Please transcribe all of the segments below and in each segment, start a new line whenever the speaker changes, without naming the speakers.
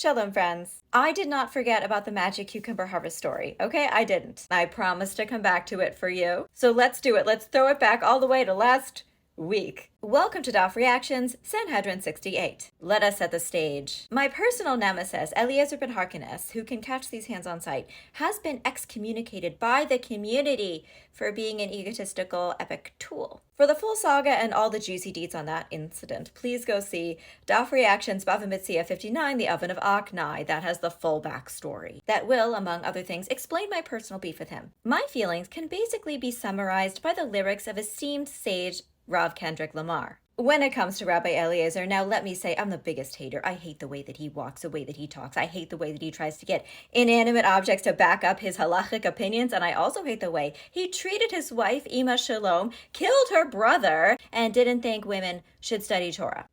Shalom, friends. I did not forget about the magic cucumber harvest story, okay? I didn't. I promised to come back to it for you. So let's do it. Let's throw it back all the way to last week. Welcome to Daf Reactions, Sanhedrin 68. Let us set the stage. My personal nemesis, Eliezer Ben Hyrcanus, who can catch these hands on sight, has been excommunicated by the community for being an egotistical epic tool. For the full saga and all the juicy deets on that incident, please go see Daf Reactions Bava Mitzvah 59, the Oven of Akhnai. That has the full backstory. That will, among other things, explain my personal beef with him. My feelings can basically be summarized by the lyrics of esteemed sage Rav Kendrick Lamar. When it comes to Rabbi Eliezer, now let me say I'm the biggest hater. I hate the way that he walks, the way that he talks. I hate the way that he tries to get inanimate objects to back up his halachic opinions. And I also hate the way he treated his wife, Ima Shalom, killed her brother, and didn't think women should study Torah.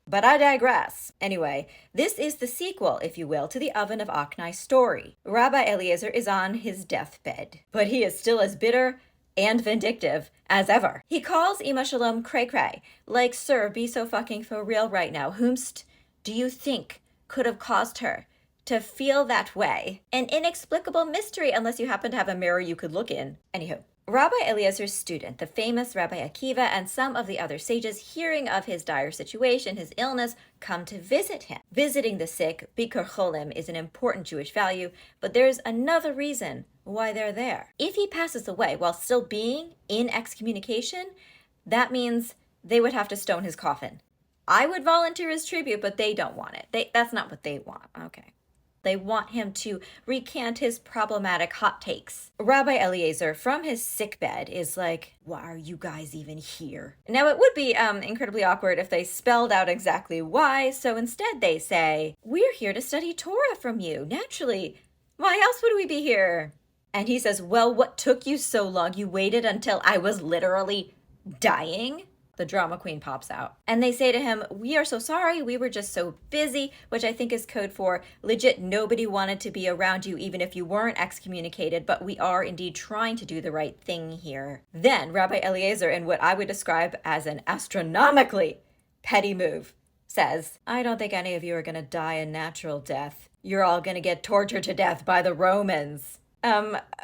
But I digress. Anyway, this is the sequel, if you will, to the Oven of Akhnai story. Rabbi Eliezer is on his deathbed, but he is still as bitter and vindictive as ever. He calls Ima Shalom cray-cray, like, sir, be so fucking for real right now. Whomst do you think could have caused her to feel that way? An inexplicable mystery, unless you happen to have a mirror you could look in. Anywho, Rabbi Eliezer's student, the famous Rabbi Akiva, and some of the other sages, hearing of his dire situation, his illness, come to visit him. Visiting the sick, Bikur Cholim, is an important Jewish value, but there's another reason why they're there. If he passes away while still being in excommunication, that means they would have to stone his coffin. I would volunteer as tribute, but they don't want it. That's not what they want. Okay. They want him to recant his problematic hot takes. Rabbi Eliezer, from his sickbed, is like, why are you guys even here? Now, it would be incredibly awkward if they spelled out exactly why, so instead they say, we're here to study Torah from you. Naturally, why else would we be here? And he says, well, what took you so long? You waited until I was literally dying? The drama queen pops out. And they say to him, we are so sorry, we were just so busy, which I think is code for legit nobody wanted to be around you even if you weren't excommunicated, but we are indeed trying to do the right thing here. Then Rabbi Eliezer, in what I would describe as an astronomically petty move, says, I don't think any of you are going to die a natural death. You're all going to get tortured to death by the Romans.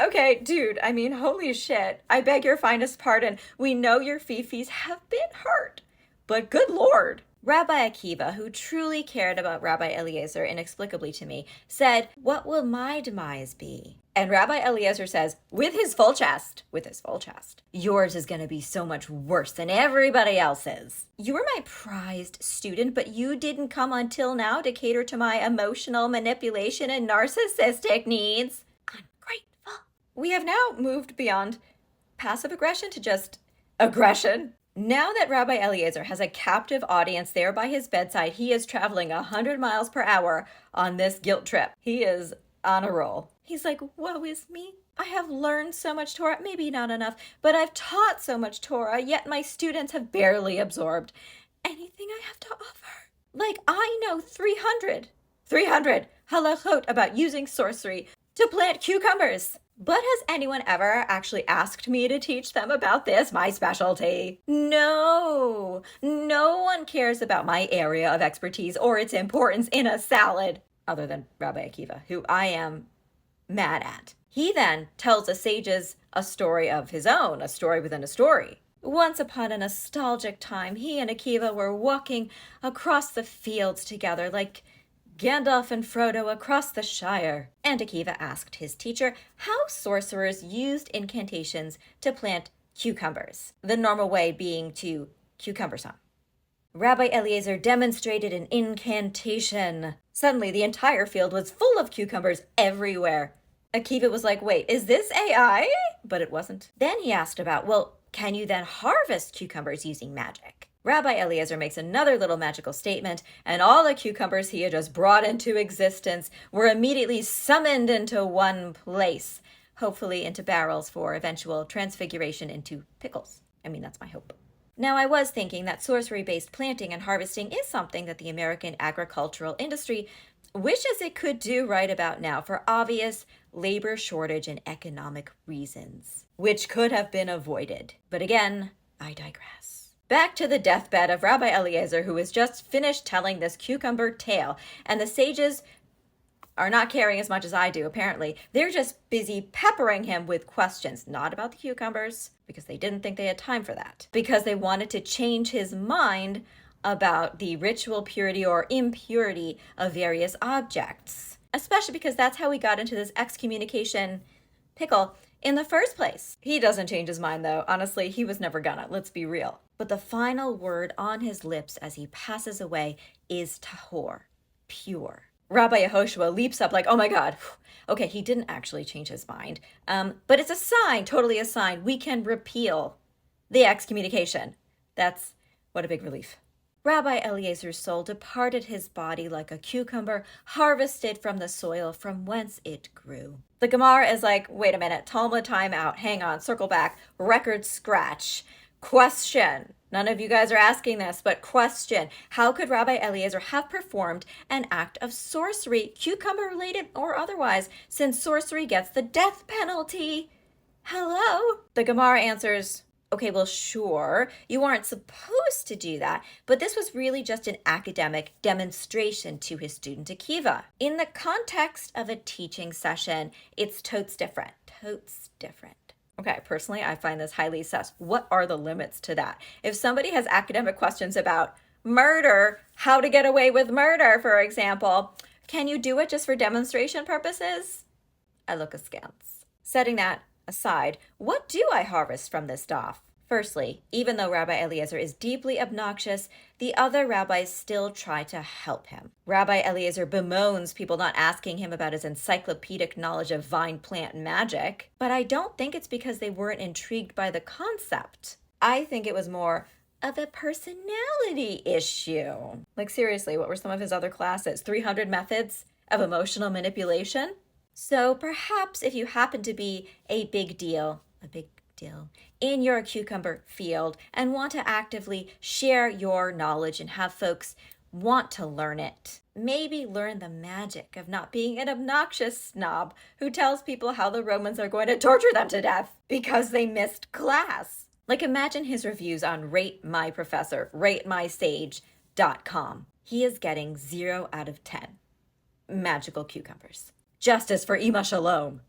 Okay, dude, I mean, holy shit. I beg your finest pardon. We know your fifis have been hurt, but good Lord. Rabbi Akiva, who truly cared about Rabbi Eliezer inexplicably to me, said, what will my demise be? And Rabbi Eliezer says, with his full chest, yours is going to be so much worse than everybody else's. You were my prized student, but you didn't come until now to cater to my emotional manipulation and narcissistic needs. We have now moved beyond passive aggression to just aggression. Now that Rabbi Eliezer has a captive audience there by his bedside, he is traveling 100 miles per hour on this guilt trip. He is on a roll. He's like, woe is me. I have learned so much Torah, maybe not enough, but I've taught so much Torah, yet my students have barely absorbed anything I have to offer. Like, I know 300 halachot about using sorcery to plant cucumbers. But has anyone ever actually asked me to teach them about this, my specialty? No one cares about my area of expertise or its importance in a salad, other than Rabbi Akiva, who I am mad at. He then tells the sages a story of his own, a story within a story. Once upon a nostalgic time, he and Akiva were walking across the fields together like Gandalf and Frodo across the Shire. And Akiva asked his teacher how sorcerers used incantations to plant cucumbers, the normal way being to cucumbersome. Rabbi Eliezer demonstrated an incantation. Suddenly, the entire field was full of cucumbers everywhere. Akiva was like, wait, is this AI? But it wasn't. Then he asked about, well, can you then harvest cucumbers using magic? Rabbi Eliezer makes another little magical statement, and all the cucumbers he had just brought into existence were immediately summoned into one place, hopefully into barrels for eventual transfiguration into pickles. I mean, that's my hope. Now, I was thinking that sorcery-based planting and harvesting is something that the American agricultural industry wishes it could do right about now for obvious labor shortage and economic reasons, which could have been avoided. But again, I digress. Back to the deathbed of Rabbi Eliezer, who has just finished telling this cucumber tale, and the sages are not caring as much as I do, apparently. They're just busy peppering him with questions, not about the cucumbers, because they didn't think they had time for that, because they wanted to change his mind about the ritual purity or impurity of various objects, especially because that's how we got into this excommunication pickle in the first place. He doesn't change his mind, though. Honestly, he was never gonna. Let's be real. But the final word on his lips as he passes away is tahor, pure. Rabbi Yehoshua leaps up like, oh my God. Okay, he didn't actually change his mind. But it's a sign, totally a sign. We can repeal the excommunication. That's what a big relief. Rabbi Eliezer's soul departed his body like a cucumber harvested from the soil from whence it grew. The Gemara is like, wait a minute, Talmud time out, hang on, circle back, record scratch. Question. None of you guys are asking this, but question. How could Rabbi Eliezer have performed an act of sorcery, cucumber related or otherwise, since sorcery gets the death penalty? Hello? The Gemara answers, okay, well, sure, you aren't supposed to do that, but this was really just an academic demonstration to his student Akiva. In the context of a teaching session, it's totes different. Totes different. Okay, personally, I find this highly sus. What are the limits to that? If somebody has academic questions about murder, how to get away with murder, for example, can you do it just for demonstration purposes? I look askance. Setting that aside, what do I harvest from this daf? Firstly, even though Rabbi Eliezer is deeply obnoxious, the other rabbis still try to help him. Rabbi Eliezer bemoans people not asking him about his encyclopedic knowledge of vine plant magic, but I don't think it's because they weren't intrigued by the concept. I think it was more of a personality issue. Like seriously, what were some of his other classes? 300 methods of emotional manipulation? So perhaps if you happen to be a big deal in your cucumber field and want to actively share your knowledge and have folks want to learn it, maybe learn the magic of not being an obnoxious snob who tells people how the Romans are going to torture them to death because they missed class. Like imagine his reviews on Rate My Professor, ratemysage.com. He is getting 0 out of 10 magical cucumbers. Justice for Ima Shalom.